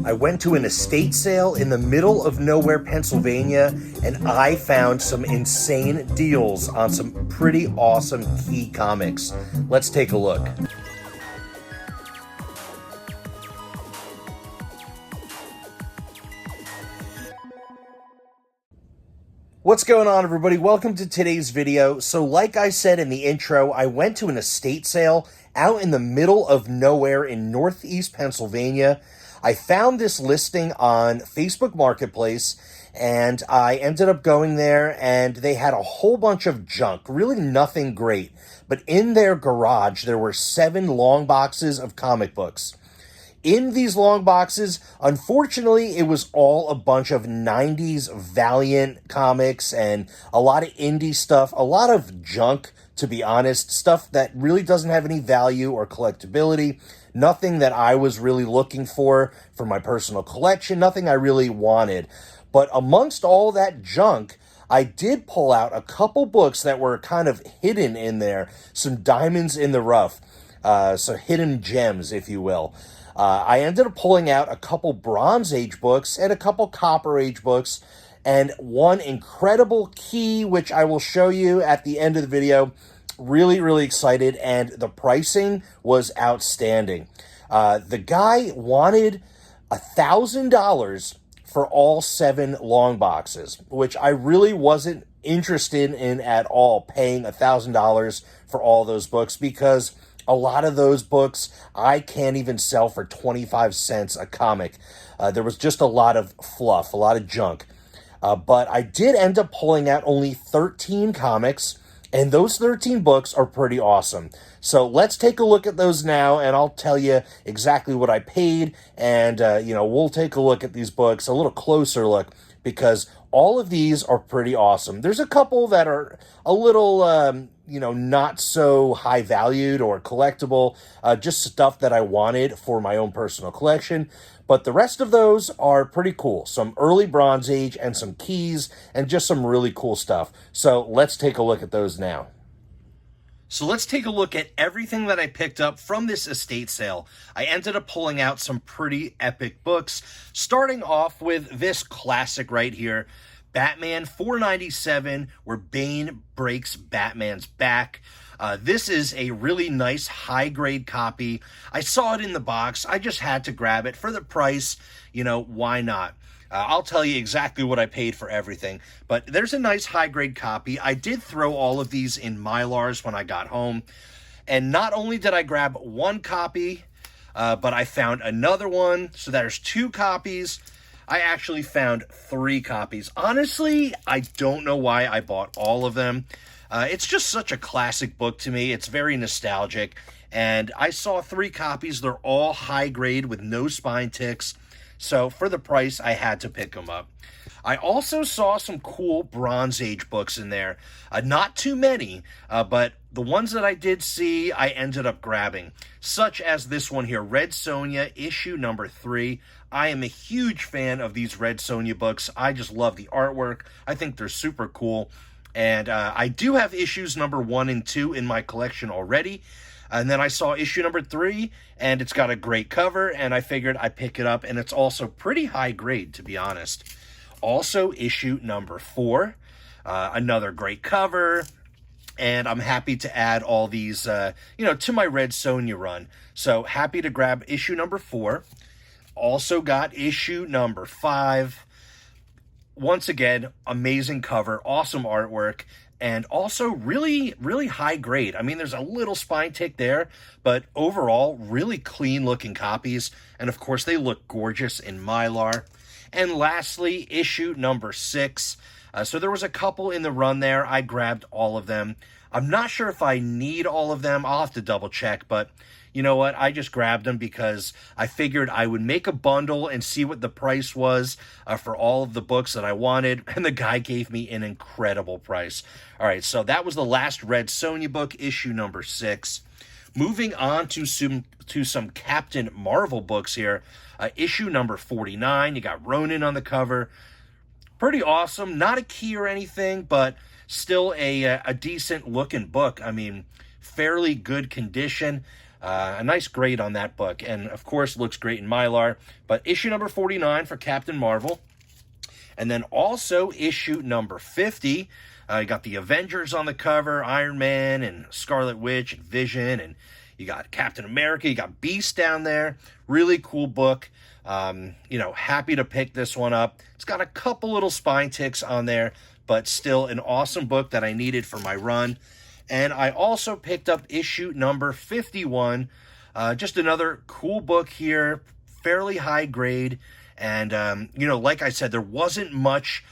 I went to an estate sale in the middle of nowhere, Pennsylvania, and I found some insane deals on some pretty awesome key comics. Let's take a look. What's going on, everybody? Welcome to today's video. So like I said in the intro, I went to an estate sale out in the middle of nowhere in Northeast Pennsylvania. I found this listing on Facebook Marketplace, and I ended up going there, and they had a whole bunch of junk, really nothing great. But in their garage, there were 7 long boxes of comic books. In these long boxes, unfortunately, it was all a bunch of 90s Valiant comics and a lot of indie stuff, a lot of junk, to be honest, stuff that really doesn't have any value or collectability, nothing that I was really looking for my personal collection, nothing I really wanted. But amongst all that junk, I did pull out a couple books that were kind of hidden in there, some diamonds in the rough, so hidden gems, if you will. I ended up pulling out a couple Bronze Age books and a couple Copper Age books and one incredible key, which I will show you at the end of the video. Really, really excited, and the pricing was outstanding. The guy wanted $1,000 for all 7 long boxes, which I really wasn't interested in at all, paying $1,000 for all those books, because a lot of those books I can't even sell for 25 cents a comic. There was just a lot of fluff, a lot of junk. But I did end up pulling out only 13 comics, and those 13 books are pretty awesome. So let's take a look at those now, and I'll tell you exactly what I paid, and we'll take a look at these books, a little closer look, because all of these are pretty awesome. There's a couple that are a little, not so high valued or collectible, just stuff that I wanted for my own personal collection. But the rest of those are pretty cool. Some early Bronze Age and some keys and just some really cool stuff. So let's take a look at those now. So let's take a look at everything that I picked up from this estate sale. I ended up pulling out some pretty epic books, starting off with this classic right here, Batman 497, where Bane breaks Batman's back. This is a really nice high-grade copy. I saw it in the box. I just had to grab it for the price. Why not? I'll tell you exactly what I paid for everything, but there's a nice high-grade copy. I did throw all of these in Mylars when I got home, and not only did I grab one copy, but I found another one, so there's 2 copies. I actually found 3 copies. Honestly, I don't know why I bought all of them. It's just such a classic book to me. It's very nostalgic, and I saw 3 copies. They're all high-grade with no spine ticks. So for the price, I had to pick them up. I also saw some cool Bronze Age books in there. Not too many, but the ones that I did see, I ended up grabbing. Such as this one here, Red Sonja, issue number 3. I am a huge fan of these Red Sonja books. I just love the artwork. I think they're super cool. And I do have issues number 1 and 2 in my collection already. And then I saw issue number 3, and it's got a great cover, and I figured I'd pick it up, and it's also pretty high grade, to be honest. Also, issue number 4, another great cover, and I'm happy to add all these, to my Red Sonja run. So, happy to grab issue number 4. Also got issue number 5. Once again, amazing cover, awesome artwork, and also really, really high grade. I mean, there's a little spine tick there, but overall, really clean looking copies. And of course, they look gorgeous in Mylar. And lastly, issue number 6. So there was a couple in the run there. I grabbed all of them. I'm not sure if I need all of them. I'll have to double check, but you know what? I just grabbed them because I figured I would make a bundle and see what the price was for all of the books that I wanted, and the guy gave me an incredible price. All right, so that was the last Red Sonja book, issue number 6. Moving on to some Captain Marvel books here. Issue number 49, you got Ronin on the cover. Pretty awesome. Not a key or anything, but still a decent looking book. I mean, fairly good condition. A nice grade on that book, and of course looks great in Mylar. But issue number 49 for Captain Marvel. And then also issue number 50. You got the Avengers on the cover, Iron Man and Scarlet Witch and Vision, and you got Captain America, you got Beast down there. Really cool book. Happy to pick this one up. It's got a couple little spine ticks on there, but still an awesome book that I needed for my run. And I also picked up issue number 51. Just another cool book here, fairly high grade. And, like I said, there wasn't much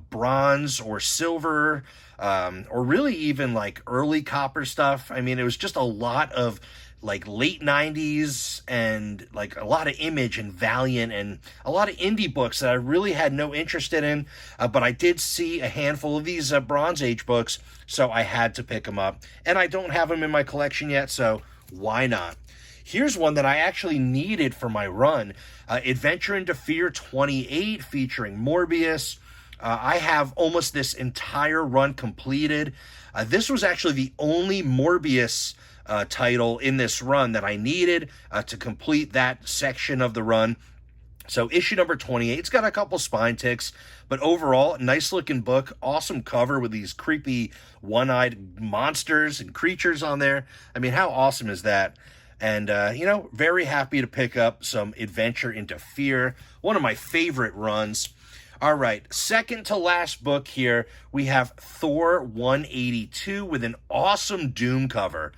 bronze or silver or really even like early copper stuff. I mean, it was just a lot of like late 90s and like a lot of Image and Valiant and a lot of indie books that I really had no interest in. But I did see a handful of these Bronze Age books, so I had to pick them up. And I don't have them in my collection yet, so why not? Here's one that I actually needed for my run. Adventure into Fear 28 featuring Morbius. I have almost this entire run completed. This was actually the only Morbius title in this run that I needed to complete that section of the run. So issue number 28, it's got a couple spine ticks, but overall, nice looking book, awesome cover with these creepy one-eyed monsters and creatures on there. I mean, how awesome is that? And, very happy to pick up some Adventure into Fear, one of my favorite runs. All right, second to last book here, we have Thor 182 with an awesome Doom cover.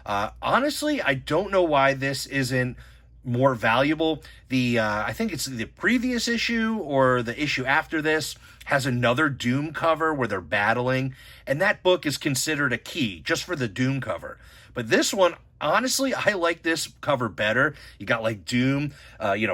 Honestly, I don't know why this isn't more valuable. I think it's the previous issue or the issue after this has another Doom cover where they're battling, and that book is considered a key just for the Doom cover. But this one, honestly, I like this cover better. You got like Doom,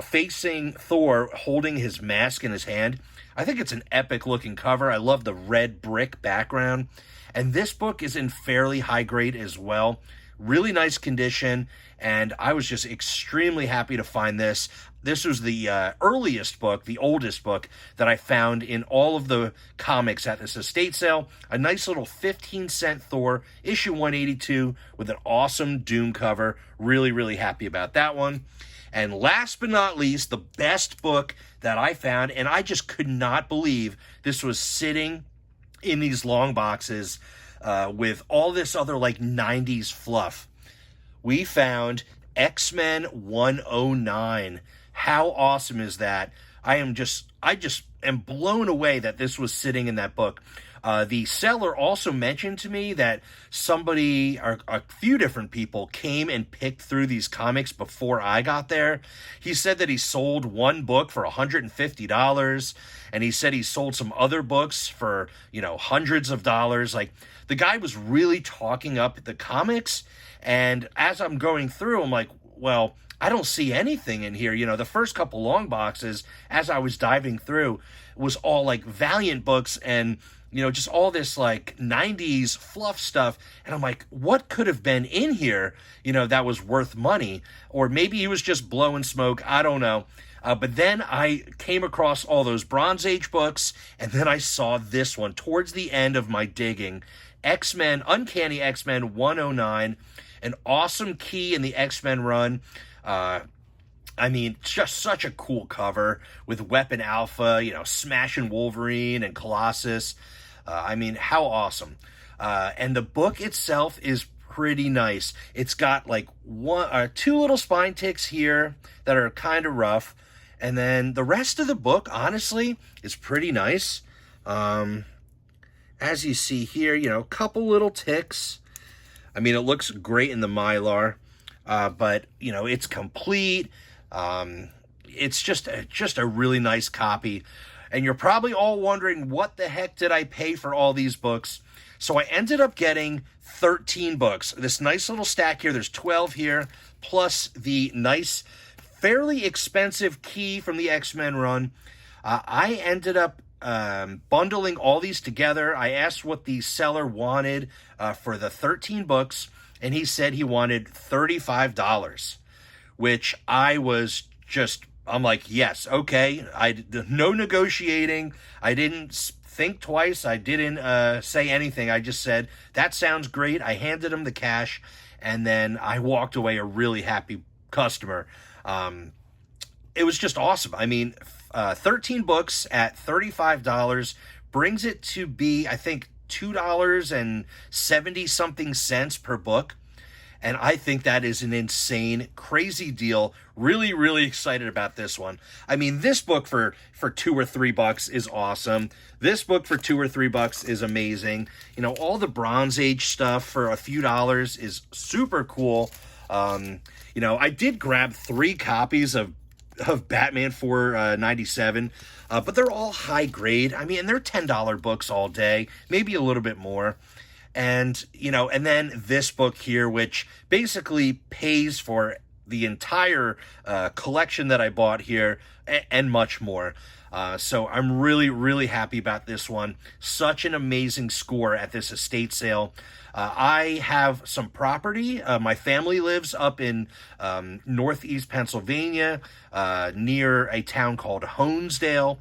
facing Thor holding his mask in his hand. I think it's an epic looking cover. I love the red brick background. And this book is in fairly high grade as well. Really nice condition, and I was just extremely happy to find this. This was the earliest book, the oldest book that I found in all of the comics at this estate sale. A nice little 15-cent Thor, issue 182, with an awesome Doom cover. Really, really happy about that one. And last but not least, the best book that I found, and I just could not believe this was sitting in these long boxes with all this other like 90s fluff. We found X-Men 109. How awesome is that? I just am blown away that this was sitting in that book. The seller also mentioned to me that somebody, or a few different people, came and picked through these comics before I got there. He said that he sold one book for $150, and he said he sold some other books for, hundreds of dollars. Like, the guy was really talking up the comics, and as I'm going through, I'm like, well, I don't see anything in here. The first couple long boxes, as I was diving through, was all like Valiant books and just all this like 90s fluff stuff. And I'm like, what could have been in here, that was worth money? Or maybe he was just blowing smoke. I don't know. But then I came across all those Bronze Age books, and then I saw this one towards the end of my digging. X-Men, Uncanny X-Men 109, an awesome key in the X-Men run. Just such a cool cover with Weapon Alpha, smashing Wolverine and Colossus. How awesome. And the book itself is pretty nice. It's got like two little spine ticks here that are kind of rough. And then the rest of the book, honestly, is pretty nice. As you see here, a couple little ticks. It looks great in the Mylar. But it's complete. It's just a really nice copy. And you're probably all wondering, what the heck did I pay for all these books? So I ended up getting 13 books. This nice little stack here. There's 12 here, plus the nice, fairly expensive key from the X-Men run. I ended up bundling all these together. I asked what the seller wanted for the 13 books, and he said he wanted $35, which I'm like, yes, okay. No negotiating. I didn't think twice. I didn't say anything. I just said, that sounds great. I handed him the cash, and then I walked away a really happy customer. It was just awesome. I mean, 13 books at $35 brings it to be, I think, $2.70-something per book. And I think that is an insane, crazy deal. Really, really excited about this one. I mean, this book for $2 or $3 is awesome. This book for $2 or $3 is amazing. You know, all the Bronze Age stuff for a few dollars is super cool. You know, I did grab 3 copies of Batman 497, but they're all high grade. I mean, they're $10 books all day, maybe a little bit more. And, you know, and then this book here, which basically pays for the entire collection that I bought here and much more. So I'm really, really happy about this one. Such an amazing score at this estate sale. I have some property. My family lives up in northeast Pennsylvania, near a town called Honesdale.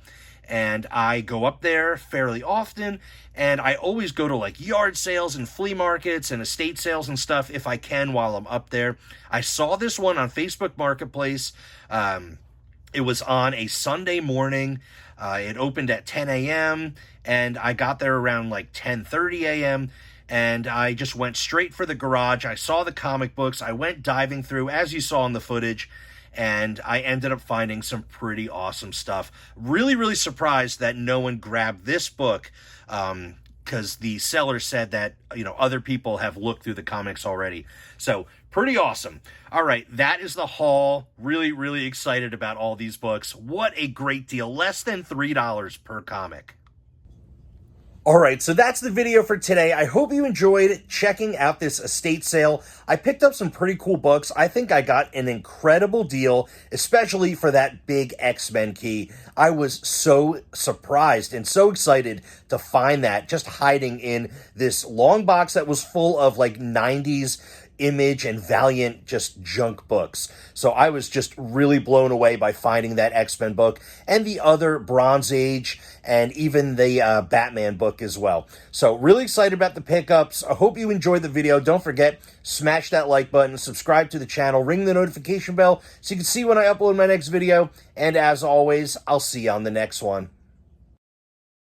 And I go up there fairly often, and I always go to like yard sales and flea markets and estate sales and stuff if I can while I'm up there. I saw this one on Facebook Marketplace. It was on a Sunday morning. It opened at 10 a.m. and I got there around like 10:30 a.m. and I just went straight for the garage. I saw the comic books. I went diving through, as you saw in the footage, and I ended up finding some pretty awesome stuff. Really, really surprised that no one grabbed this book, because the seller said that, you know, other people have looked through the comics already. So, pretty awesome. All right, that is the haul. Really, really excited about all these books. What a great deal. Less than $3 per comic. All right, so that's the video for today. I hope you enjoyed checking out this estate sale. I picked up some pretty cool books. I think I got an incredible deal, especially for that big X-Men key. I was so surprised and so excited to find that just hiding in this long box that was full of like 90s Image and Valiant just junk books. So I was just really blown away by finding that X-Men book and the other Bronze Age and even the Batman book as well. So really excited about the pickups. I hope you enjoyed the video. Don't forget, smash that like button, subscribe to the channel, ring the notification bell so you can see when I upload my next video. And as always, I'll see you on the next one.